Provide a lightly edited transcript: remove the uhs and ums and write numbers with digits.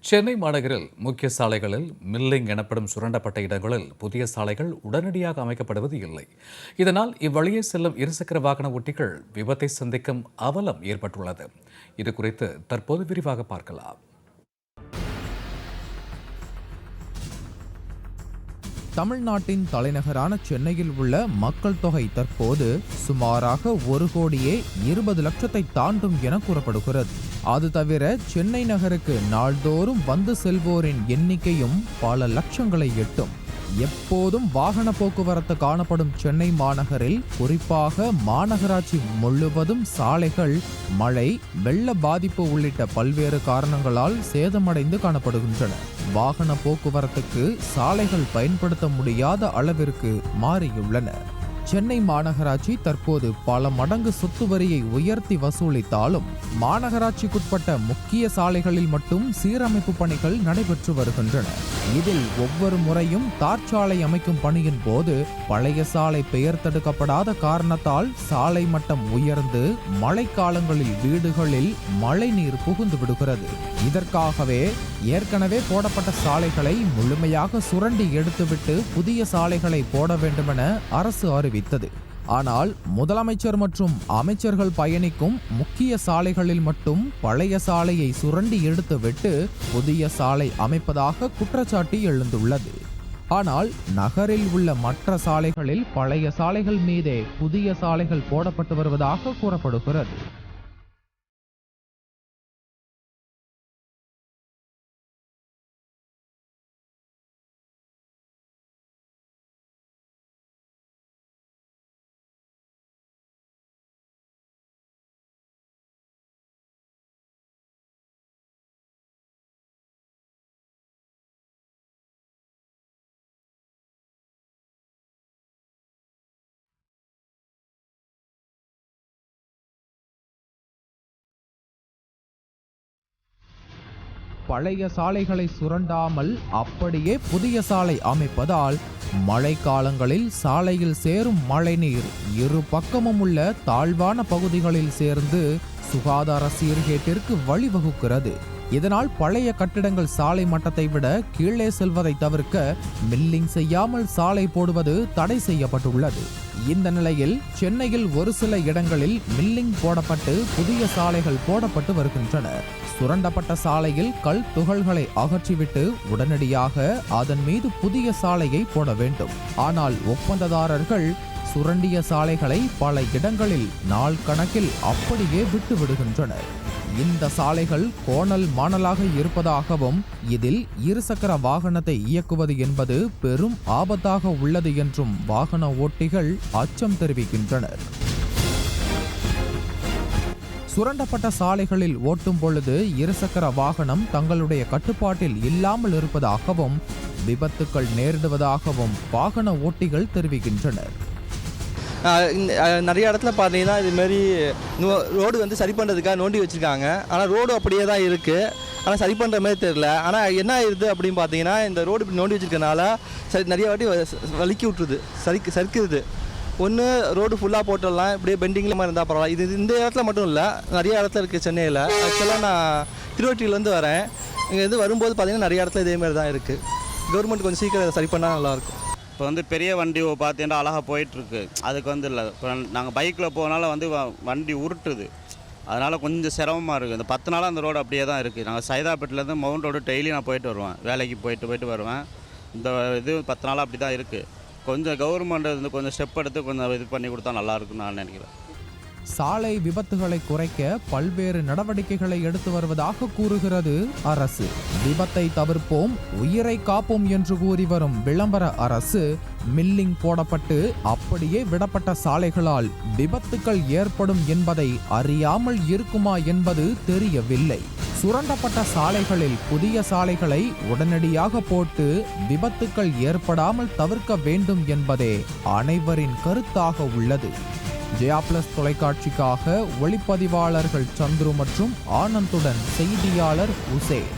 சென்னை மாநகரில் முக்கிய சாலைகளில் மில்லிங் எனப்படும் சுரண்டப்பட்ட இடங்களில் புதிய சாலைகள் உடனடியாக அமைக்கப்படுவது இல்லை. இதனால் இவ்வழியே செல்லும் இருசக்கர வாகன ஓட்டிகள் விபத்தை சந்திக்கும் அவலம் ஏற்பட்டுள்ளது. இது குறித்து தற்போது விரிவாக பார்க்கலாம். தமிழ்நாட்டின் தலைநகரான சென்னையில் உள்ள மக்கள் தொகை தற்போது சுமாராக 1,20,00,000 தாண்டும் என கூறப்படுகிறது. அது தவிர சென்னை நகருக்கு நாள்தோறும் வந்து செல்வோரின் எண்ணிக்கையும் பல லட்சங்களை எட்டும். எப்போதும் வாகன போக்குவரத்து காணப்படும் சென்னை மாநகரில், குறிப்பாக மாநகராட்சி முழுவதும் சாலைகள் மழை, வெள்ள பாதிப்பு உள்ளிட்ட பல்வேறு காரணங்களால் சேதமடைந்து காணப்படுகின்றன. வாகன போக்குவரத்துக்கு சாலைகள் பயன்படுத்த முடியாத அளவிற்கு மாறியுள்ளன. சென்னை மாநகராட்சி தற்போது பல மடங்கு சொத்து வரியை உயர்த்தி வசூலித்தாலும் மாநகராட்சிக்குட்பட்ட முக்கிய சாலைகளில் மட்டும் சீரமைப்பு பணிகள் நடைபெற்று வருகின்றன. இதில் ஒவ்வொரு முறையும் தார் சாலை அமைக்கும் பணியின் போது பழைய சாலை பெயர் தடுக்கப்படாத காரணத்தால் சாலை மட்டம் உயர்ந்து மழைக்காலங்களில் வீடுகளில் மழை நீர் புகுந்து விடுகிறது. இதற்காகவே ஏற்கனவே போடப்பட்ட சாலைகளை முழுமையாக சுரண்டி எடுத்துவிட்டு புதிய சாலைகளை போட வேண்டுமென அரசு அறிவித்தது. ஆனால் முதலமைச்சர் மற்றும் அமைச்சர்கள் பயணிக்கும் முக்கிய சாலைகளில் மட்டும் பழைய சாலையை சுரண்டி எடுத்துவிட்டு புதிய சாலை அமைப்பதாக குற்றச்சாட்டு எழுந்துள்ளது. ஆனால் நகரில் உள்ள மற்ற சாலைகளில் பழைய சாலைகள் மீதே புதிய சாலைகள் போடப்பட்டு வருவதாக கூறப்படுகிறது. பழைய சாலைகளை சுரண்டாமல் அப்படியே புதிய சாலை அமைப்பதால் மழை காலங்களில் சாலையில் சேரும் மழைநீர் இரு பக்கமும் உள்ள தாழ்வான பகுதிகளில் சேர்ந்து சுகாதார சீர்கேட்டிற்கு வழிவகுக்கிறது. இதனால் பழைய கட்டிடங்கள் சாலை மட்டத்தை விட கீழே செல்வதை தவிர்க்க மில்லிங் செய்யாமல் சாலை போடுவது தடை செய்யப்பட்டுள்ளது. இந்த நிலையில் சென்னையில் ஒரு சில இடங்களில் மில்லிங் போடப்பட்டு புதிய சாலைகள் போடப்பட்டு வருகின்றன. சுரண்டப்பட்ட சாலையில் கல் துகள்களை அகற்றிவிட்டு உடனடியாக அதன் மீது புதிய சாலையை போட வேண்டும். ஆனால் ஒப்பந்ததாரர்கள் சுரண்டிய சாலைகளை பல இடங்களில் நாள் கணக்கில் அப்படியே விட்டு விடுகின்றனர். இந்த சாலைகள் கோணல் மாணலாக இருப்பதாகவும் இதில் இருசக்கர வாகனத்தை இயக்குவது என்பது பெரும் ஆபத்தாக உள்ளது என்றும் வாகன ஓட்டிகள் அச்சம் தெரிவிக்கின்றனர். சுரண்டப்பட்ட சாலைகளில் ஓட்டும் பொழுது இருசக்கர வாகனம் தங்களுடைய கட்டுப்பாட்டில் இல்லாமல் இருப்பதாகவும் விபத்துக்கள் நேரிடுவதாகவும் வாகன ஓட்டிகள் தெரிவிக்கின்றனர். நிறைய இடத்துல பார்த்தீங்கன்னா இதுமாரி ரோடு வந்து சரி பண்ணுறதுக்காக நோண்டி வச்சுருக்காங்க. ஆனால் ரோடு அப்படியே தான் இருக்குது. ஆனால் சரி பண்ணுற மாதிரி தெரில. ஆனால் என்ன ஆயிடுது அப்படின்னு பார்த்தீங்கன்னா, இந்த ரோடு இப்படி நோண்டி வச்சுருக்கனால நிறைய வாட்டி வலிக்கி விட்டுருது, சறுக்குது. ஒன்று ரோடு ஃபுல்லாக போட்டுடலாம், இப்படியே பெண்டிங்கில் மாதிரி இருந்தால் பரவாயில்ல. இது இந்த இடத்துல மட்டும் இல்லை, நிறைய இடத்துல இருக்குது சென்னையில். ஆக்சுவலாக நான் திருவொற்றியிலேருந்து வரேன். இங்கேருந்து வரும்போது பார்த்தீங்கன்னா நிறைய இடத்துல இதேமாரி தான் இருக்குது. கவர்மெண்ட் கொஞ்சம் சீக்கிரம் சரி பண்ணால் நல்லாயிருக்கும். இப்போ வந்து பெரிய வண்டி பார்த்தீங்கன்னா அழகாக போயிட்டுருக்கு. அதுக்கு வந்து இல்லை, இப்போ நாங்கள் பைக்கில் போனாலும் வந்து வண்டி உருட்டுது. அதனால் கொஞ்சம் சிரமமாக இருக்குது. இந்த 10 நாளாக அந்த ரோடு அப்படியே தான் இருக்குது. நாங்கள் சைதாப்பேட்டிலேருந்து மவுண்ட் ரோடு டெய்லி நான் போயிட்டு வருவேன், வேலைக்கு போயிட்டு வருவேன். இந்த இது 10 நாளாக அப்படி தான் இருக்குது. கொஞ்சம் கவர்மெண்ட் வந்து கொஞ்சம் ஸ்டெப் எடுத்து கொஞ்சம் இது பண்ணி கொடுத்தா நல்லாயிருக்குன்னு நான் நினைக்கிறேன். சாலை விபத்துகளை குறைக்க பல்வேறு நடவடிக்கைகளை எடுத்து வருவதாக கூறுகிறது அரசு. விபத்தை தவிர்ப்போம், உயிரை காப்போம் என்று கூறி வரும் விளம்பர அரசு மில்லிங் போடப்பட்டு அப்படியே விடப்பட்ட சாலைகளால் விபத்துக்கள் ஏற்படும் என்பதை அறியாமல் இருக்குமா என்பது தெரியவில்லை. சுரண்டப்பட்ட சாலைகளில் புதிய சாலைகளை உடனடியாக போட்டு விபத்துக்கள் ஏற்படாமல் தவிர்க்க வேண்டும் என்பதே அனைவரின் கருத்தாக உள்ளது. ஜெயா பிளஸ் தொலைக்காட்சிக்காக ஒளிப்பதிவாளர்கள் சந்துரு மற்றும் ஆனந்துடன் செய்தியாளர் உசேன்.